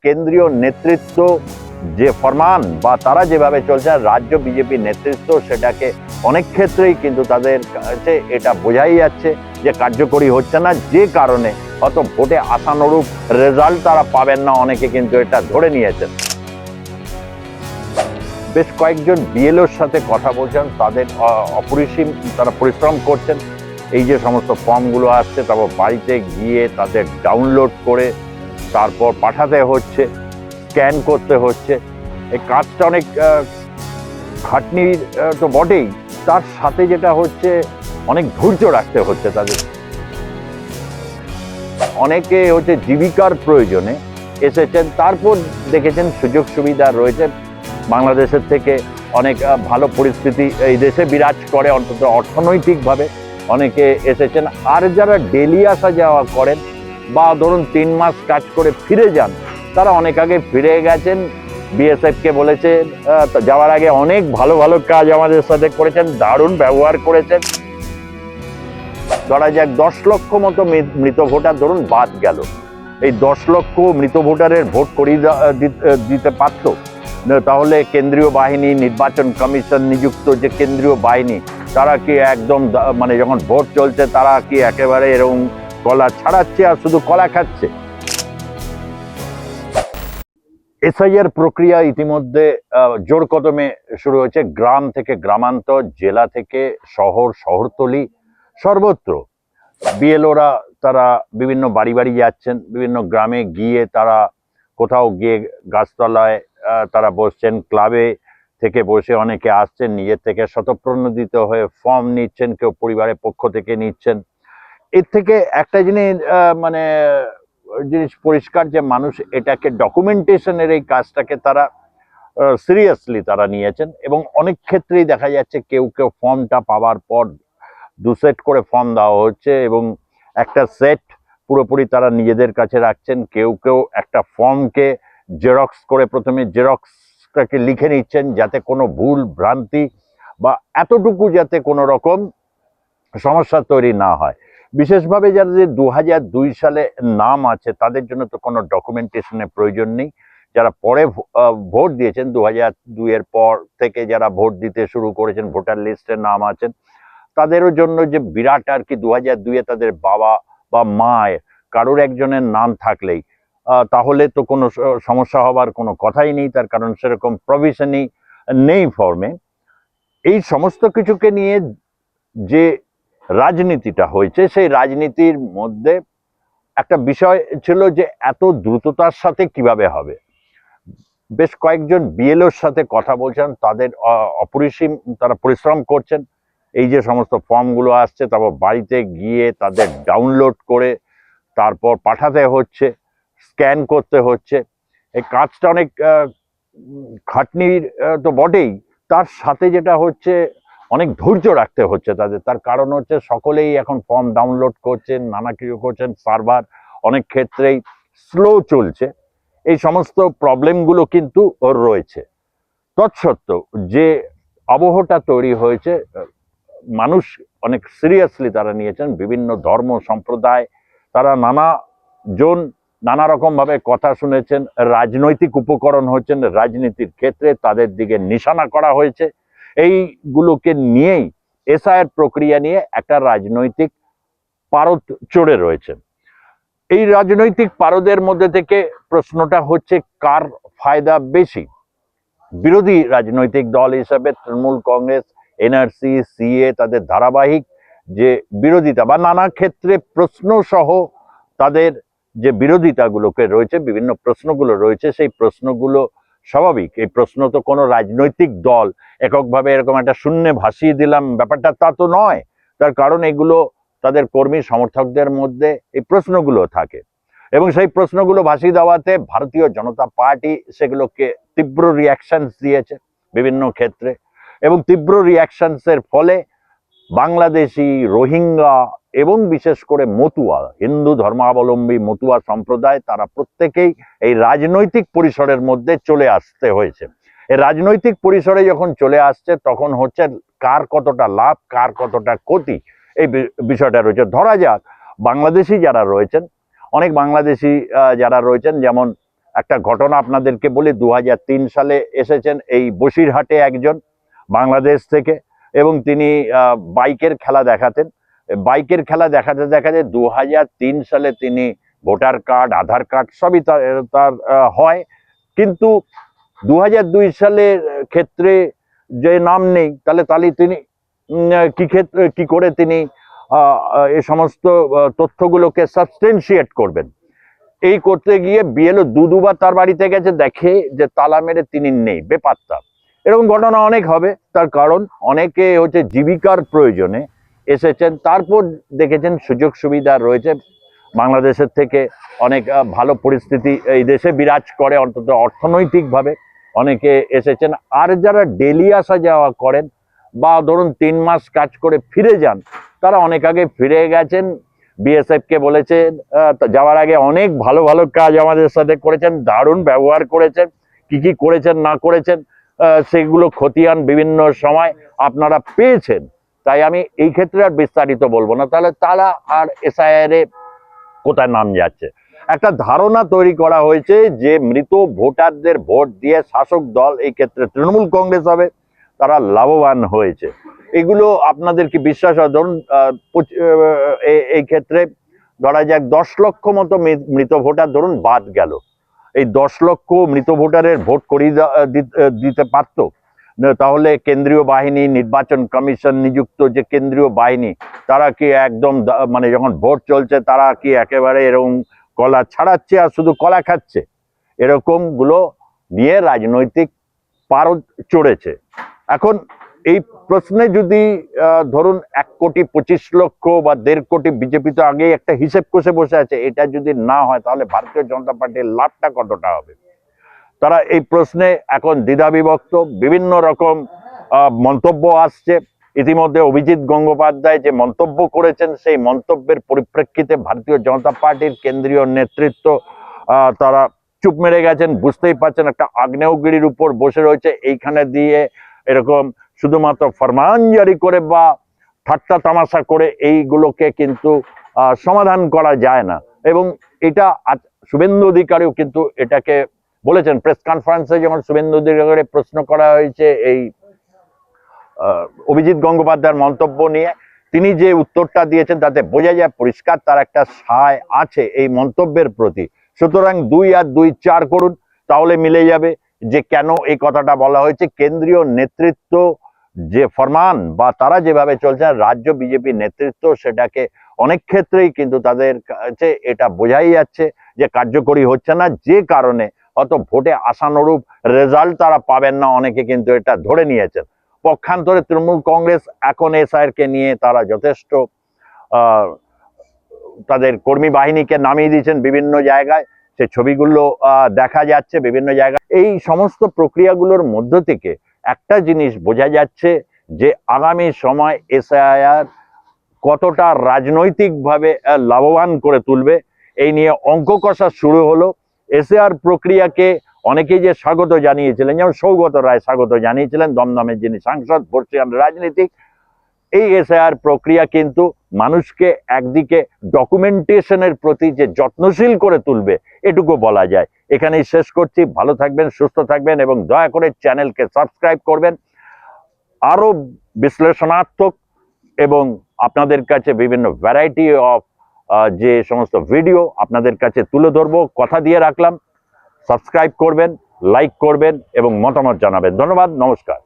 কেন্দ্রীয় নেতৃত্ব যে ফরমান বা তারা যেভাবে চলছে রাজ্য বিজেপি নেতৃত্ব সেটাকে অনেক ক্ষেত্রেই কিন্তু তাদের কাছে এটা বোঝাই যাচ্ছে যে কার্যকরী হচ্ছে না, যে কারণে হয়তো ভোটে আশানুরূপ রেজাল্ট তারা পাবেন না, অনেকে কিন্তু এটা ধরে নিয়েছেন। বেশ কয়েকজন বিএলওর সাথে কথা বলছেন, তাদের অপরিসীম তারা পরিশ্রম করছেন। এই যে সমস্ত ফর্মগুলো আসছে তারপর বাড়িতে গিয়ে তাদের ডাউনলোড করে তারপর পাঠাতে হচ্ছে, স্ক্যান করতে হচ্ছে। এই কাজটা অনেক খাটনির তো বটেই, তার সাথে যেটা হচ্ছে অনেক ধৈর্য রাখতে হচ্ছে তাদের। অনেকে হচ্ছে জীবিকার প্রয়োজনে এসেছেন, তারপর দেখেছেন সুযোগ সুবিধা রয়েছে, বাংলাদেশের থেকে অনেক ভালো পরিস্থিতি এই দেশে বিরাজ করে, অন্তত অর্থনৈতিকভাবে অনেকে এসেছেন। আর যারা ডেলি আসা যাওয়া করেন বা ধরুন 3 মাস কাজ করে ফিরে যান, তারা অনেক আগে ফিরে গেছেন। বিএসএফকে বলেছে যাওয়ার আগে অনেক ভালো ভালো কাজ আমাদের সাথে করেছেন, দারুণ ব্যবহার করেছেন। ধরা যাক 10 লক্ষ মতো মৃত ভোটার ধরুন বাদ গেল, এই 10 লক্ষ মৃত ভোটারের ভোট করিয়ে দিতে পারত, তাহলে কেন্দ্রীয় বাহিনী, নির্বাচন কমিশন নিযুক্ত যে কেন্দ্রীয় বাহিনী, তারা কি একদম মানে যখন ভোট চলছে তারা কি একেবারে এরকম কলা ছাড়াচ্ছে আর শুধু কলা খাচ্ছে? এসআইআর প্রক্রিয়া ইতিমধ্যে জোর কদমে শুরু হয়েছে, গ্রাম থেকে গ্রামান্তর, জেলা থেকে শহর, শহরতলি, সর্বত্র বিএলওরা তারা বিভিন্ন বাড়ি বাড়ি যাচ্ছেন, বিভিন্ন গ্রামে গিয়ে তারা কোথাও গিয়ে গাছতলায় তারা বসছেন, ক্লাবে থেকে বসে অনেকে আসছেন, নিজের থেকে স্বতঃপ্রণোদিত হয়ে ফর্ম নিচ্ছেন, কেউ পরিবারের পক্ষ থেকে নিচ্ছেন। এর থেকে একটা জিনিস পরিষ্কার যে মানুষ এটাকে ডকুমেন্টেশনের এই কাজটাকে তারা সিরিয়াসলি তারা নিয়েছেন, এবং অনেক ক্ষেত্রেই দেখা যাচ্ছে কেউ কেউ ফর্মটা পাওয়ার পর 2 সেট করে ফর্ম দেওয়া হচ্ছে এবং একটা সেট পুরোপুরি তারা নিজেদের কাছে রাখছেন। কেউ কেউ একটা ফর্মকে জেরক্স করে প্রথমে জেরক্সটাকে লিখে নিচ্ছেন যাতে কোনো ভুল ভ্রান্তি বা এতটুকু যাতে কোনো রকম সমস্যা তৈরি না হয়। বিশেষভাবে যাদের 2002 সালে নাম আছে তাদের জন্য তো কোনো ডকুমেন্টেশনের প্রয়োজন নেই। যারা পরে ভোট দিয়েছেন 2002 এর পর থেকে যারা ভোট দিতে শুরু করেছেন, ভোটার লিস্টে নাম আছেন, তাদেরও জন্য যে বিরাট আর কি 2002-এ তাদের বাবা বা মায়ের কারোর একজনের নাম থাকলেই তাহলে তো কোনো সমস্যা হবার কোনো কথাই নেই, তার কারণ সেরকম প্রভিশনই নেই ফর্মে। এই সমস্ত কিছুকে নিয়ে যে রাজনীতিটা হয়েছে, সেই রাজনীতির মধ্যে একটা বিষয় ছিল যে এত দ্রুততার সাথে কিভাবে হবে। বেশ কয়েকজন বিএলওর সাথে কথা বলছেন, তাদের অপরিসীম তারা পরিশ্রম করছেন। এই যে সমস্ত ফর্মগুলো আসছে তারপর বাড়িতে গিয়ে তাদের ডাউনলোড করে তারপর পাঠাতে হচ্ছে, স্ক্যান করতে হচ্ছে। এই কাজটা অনেক খাটনির তো বটেই, তার সাথে যেটা হচ্ছে অনেক ধৈর্য রাখতে হচ্ছে তাদের। তার কারণ হচ্ছে সকলেই এখন ফর্ম ডাউনলোড করছেন, নানা কিছু করছেন, সার্ভার অনেক ক্ষেত্রেই স্লো চলছে, এই সমস্ত প্রবলেমগুলো কিন্তু রয়েছে। তৎসত্ত্বেও যে আবহটা তৈরি হয়েছে, মানুষ অনেক সিরিয়াসলি তারা নিয়েছেন। বিভিন্ন ধর্ম সম্প্রদায় তারা নানাজন নানা রকম ভাবে কথা শুনেছেন, রাজনৈতিক উপকরণ হচ্ছেন, রাজনীতির ক্ষেত্রে তাদের দিকে নিশানা করা হয়েছে। এইগুলোকে নিয়েই এসআইআর প্রক্রিয়া নিয়ে একটা রাজনৈতিক পারদ চড়ে রয়েছে। এই রাজনৈতিক পারদের মধ্যে থেকে প্রশ্নটা হচ্ছে কার ফায়দা বেশি। বিরোধী রাজনৈতিক দল হিসাবে তৃণমূল কংগ্রেস, এনআরসি, সিএ তাদের ধারাবাহিক যে বিরোধিতা বা নানা ক্ষেত্রে প্রশ্ন সহ তাদের যে বিরোধিতাগুলোকে রয়েছে, বিভিন্ন প্রশ্নগুলো রয়েছে, সেই প্রশ্নগুলো স্বাভাবিক। এই প্রশ্ন তো কোনো রাজনৈতিক দল এককভাবে এরকম একটা শূন্যে ভাসিয়ে দিলাম ব্যাপারটা তা তো নয়, তার কারণ এগুলো তাদের কর্মী সমর্থকদের মধ্যে এই প্রশ্নগুলো থাকে, এবং সেই প্রশ্নগুলো ভাসিয়ে দেওয়াতে ভারতীয় জনতা পার্টি সেগুলোকে তীব্র রিয়াকশনস দিয়েছে বিভিন্ন ক্ষেত্রে, এবং তীব্র রিয়াকশনসের ফলে বাংলাদেশি, রোহিঙ্গা এবং বিশেষ করে মতুয়া, হিন্দু ধর্মাবলম্বী মতুয়া সম্প্রদায়, তারা প্রত্যেকেই এই রাজনৈতিক পরিসরের মধ্যে চলে আসতে হয়েছে। এই রাজনৈতিক পরিসরে যখন চলে আসছে তখন হচ্ছে কার কতটা লাভ, কার কতটা ক্ষতি, এই বিষয়টা রয়েছে। ধরা যাক বাংলাদেশি যারা রয়েছেন, অনেক বাংলাদেশি যারা রয়েছেন, যেমন একটা ঘটনা আপনাদেরকে বলি। 2003 সালে এসেছেন এই বসিরহাটে একজন বাংলাদেশ থেকে, এবং তিনি বাইকের খেলা দেখাতেন। বাইকের খেলা দেখাতে দেখাতে 2003 সালে তিনি ভোটার কার্ড, আধার কার্ড সবই তার হয়, কিন্তু 2002 সালের ক্ষেত্রে যে নাম নেই, তাহলে তিনি কি করে তিনি এই সমস্ত তথ্যগুলোকে সাবস্টেনশিয়েট করবেন? এই করতে গিয়ে বিএলও দুবার তার বাড়িতে গেছে, দেখে যে তালা মেরে তিনি নেই, বেপাত্তা। এরকম ঘটনা অনেক হবে, তার কারণ অনেকে হচ্ছে জীবিকার প্রয়োজনে এসেছেন, তারপর দেখেছেন সুযোগ সুবিধা রয়েছে, বাংলাদেশের থেকে অনেক ভালো পরিস্থিতি এই দেশে বিরাজ করে, অন্তত অর্থনৈতিকভাবে অনেকে এসেছেন। আর যারা ডেলি আসা যাওয়া করেন বা ধরুন 3 মাস কাজ করে ফিরে যান, তারা অনেক আগে ফিরে গেছেন। বিএসএফ কে বলেছেন, যাওয়ার আগে অনেক ভালো ভালো কাজ আমাদের সাথে করেছেন, দারুণ ব্যবহার করেছেন, কি করেছেন না করেছেন সেগুলো খতিয়ান বিভিন্ন সময় আপনারা পেয়েছেন। তাই আমি এই ক্ষেত্রে আর বিস্তারিত বলবো না। তাহলে তারা আর এসআইআর এ কোথায় নাম যাচ্ছে? একটা ধারণা তৈরি করা হয়েছে যে মৃত ভোটারদের ভোট দিয়ে শাসক দল, এই ক্ষেত্রে তৃণমূল কংগ্রেস হবে, তারা লাভবান হয়েছে। এগুলো আপনাদের কি বিশ্বাস হয়? ধরুন এই ক্ষেত্রে ধরা যাক 10 লক্ষ মতো মৃত ভোটার ধরুন বাদ গেল, এই 10 লক্ষ মৃত ভোটারের ভোট করিয়ে দিতে পারতো? তাহলে কেন্দ্রীয় বাহিনী, নির্বাচন কমিশন নিযুক্ত যে কেন্দ্রীয় বাহিনী, তারা কি একদম মানে যখন ভোট চলছে তারা কি একেবারে এরকম কলা ছাড়াচ্ছে আর শুধু কলা খাচ্ছে? এরকম গুলো নিয়ে রাজনৈতিক পারদ চড়েছে। এখন এই প্রশ্নে যদি ধরুন 1,25,00,000 বা 1.5 কোটি, বিজেপি তো আগেই একটা হিসেব কষে বসে আছে, এটা যদি না হয় তাহলে ভারতীয় জনতা পার্টির লাভটা কতটা হবে? তারা এই প্রশ্নে এখন দ্বিধাবিভক্ত, বিভিন্ন রকম মন্তব্য আসছে। ইতিমধ্যে অভিজিৎ গঙ্গোপাধ্যায় যে মন্তব্য করেছেন, সেই মন্তব্যের পরিপ্রেক্ষিতে ভারতীয় জনতা পার্টির কেন্দ্রীয় নেতৃত্ব তারা চুপ মেরে গেছেন। বুঝতেই পারছেন, একটা আগ্নেয়গিরির উপর বসে রয়েছে, এইখানে দিয়ে এরকম শুধুমাত্র ফরমান জারি করে বা ঠাট্টা তামাশা করে এইগুলোকে কিন্তু সমাধান করা যায় না। এবং এটা শুভেন্দু অধিকারীও কিন্তু এটাকে বলেছেন প্রেস কনফারেন্সে, যখন শুভেন্দু অধিকারী প্রশ্ন করা হয়েছে এই অভিজিৎ গঙ্গোপাধ্যায়ের মন্তব্য নিয়ে, তিনি যে উত্তরটা দিয়েছেন তাতে বোঝা যায় পরিষ্কার তার একটা সায় আছে এই মন্তব্যের প্রতি। সুতরাং 2 আর 2 4 করুন, তাহলে মিলে যাবে যে কেন এই কথাটা বলা হয়েছে। কেন্দ্রীয় নেতৃত্ব যে ফরমান বা তারা যেভাবে চলছেন, রাজ্য বিজেপি নেতৃত্ব সেটাকে অনেক ক্ষেত্রেই কিন্তু তাদের কাছে এটা বোঝাই যাচ্ছে যে কার্যকরী হচ্ছে না, যে কারণে অত ভোটে আশানুরূপ রেজাল্ট তারা পাবেন না, অনেকে কিন্তু এটা ধরে নিয়েছেন। পক্ষান্তরে তৃণমূল কংগ্রেস এখন এসআইআর কে নিয়ে তারা যথেষ্ট তাদের কর্মী বাহিনীকে নামিয়ে দিয়েছেন বিভিন্ন জায়গায়, সে ছবিগুলো দেখা যাচ্ছে বিভিন্ন জায়গায়। এই সমস্ত প্রক্রিয়াগুলোর মধ্য থেকে একটা জিনিস বোঝা যাচ্ছে যে আগামী সময় এসআইআর কতটা রাজনৈতিকভাবে লাভবান করে তুলবে, এই নিয়ে অঙ্ক কষা শুরু হলো। এসআইআর প্রক্রিয়াকে অনেকেই যে স্বাগত জানিয়েছিলেন, যেমন সৌগত রায় স্বাগত জানিয়েছিলেন, দমদমের যিনি সাংসদ, বর্ষিয়ান রাজনীতিক। এই এসআইআর প্রক্রিয়া কিন্তু মানুষকে একদিকে ডকুমেন্টেশনের প্রতি যে যত্নশীল করে তুলবে, এটুকু বলা যায়। এখানেই শেষ করছি। ভালো থাকবেন, সুস্থ থাকবেন এবং দয়া করে চ্যানেলকে সাবস্ক্রাইব করবেন। আরো বিশ্লেষণাত্মক এবং আপনাদের কাছে বিভিন্ন ভ্যারাইটি অফ যে সমস্ত ভিডিও আপনাদের কাছে তুলে ধরবো, কথা দিয়ে রাখলাম। সাবস্ক্রাইব করবেন, লাইক করবেন এবং মতামত জানাবেন। ধন্যবাদ, নমস্কার।